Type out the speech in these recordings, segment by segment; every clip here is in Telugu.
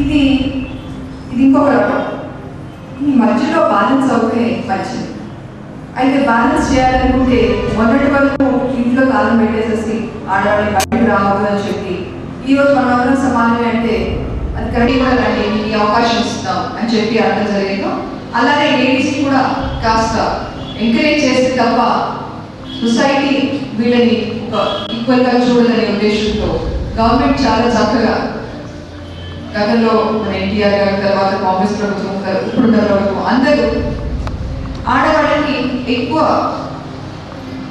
ఇది ఇది ఇంకొక రకం. ఈ మధ్యలో బ్యాలెన్స్ అవుతే మంచిది. అయితే బ్యాలెన్స్ చేయాలనుకుంటే మొన్నటి వరకు ఇంట్లో కాలం పెట్టేసేసి ఆడవాళ్ళని బయటకు రావద్దు అని చెప్పి ఈరోజు మన అందరం సమానమే అంటే అది కరెక్ట్ కూడా రండి, ఈ అవకాశం ఇస్తాం అని చెప్పి అర్థం జరిగిందో అలాగే లేడీస్కి కూడా కాస్త ఎంకరేజ్ చేస్తే తప్ప సొసైటీ వీళ్ళని ఒక ఈక్వల్గా చూడాలనే ఉద్దేశంతో గవర్నమెంట్ చాలా చక్కగా గతంలో మన ఎన్టీఆర్ గారి తర్వాత కాంగ్రెస్ ప్రభుత్వం, ఇప్పుడున్న ప్రభుత్వం అందరూ ఆడవాళ్ళకి ఎక్కువ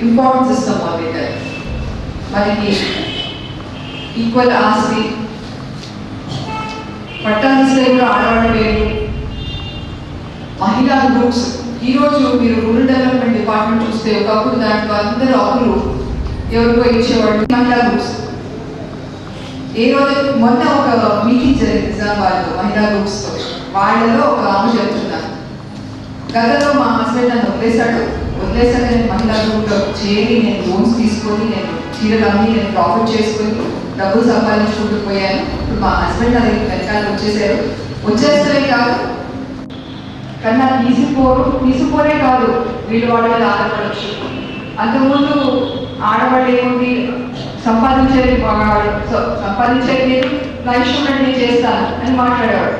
ఇంపార్టెన్స్ ఇస్తాం. మొదలెట్టారు మనకి ఈక్వల్ ఆస్తి, పట్టాభిస్తే కూడా ఆడవాళ్ళ పేరు, మహిళా గ్రూప్స్. ఈరోజు మీరు రూరల్ డెవలప్మెంట్ డిపార్ట్మెంట్ చూస్తే ఒకప్పుడు దాంట్లో అందరూ అప్పులు ఎవరికో ఇచ్చేవాళ్ళు మహిళా గ్రూప్స్. ఏ రోజు మొన్న ఒక మీటింగ్ జరిగింది నిజామాబాద్లో మహిళా గ్రూప్స్తో. వాళ్ళలో ఒక ఆమె చెప్తున్నారు, గతంలో మా హస్బెండ్ నన్ను వదిలేసాక నేను మహిళా గ్రూప్లో చేరి నేను లోన్స్ తీసుకొని నేను చీరలు అమ్మి నేను ప్రాఫిట్ చేసుకొని డబ్బులు సంపాదించుకుంటూ పోయాను. ఇప్పుడు మా హస్బెండ్ అది వెనకాల వచ్చేస్తే కాదు కన్నా తీసిపోనే కాదు వీళ్ళు వాళ్ళ మీద ఆధారపడవచ్చు. అంతకుముందు ఆడవాళ్ళు ఏముంది సంపాదించేది మగవాళ్ళు, సంపాదించేది నేను లైఫ్ స్టూడెంట్ నేను చేస్తాను అని మాట్లాడేవాడు.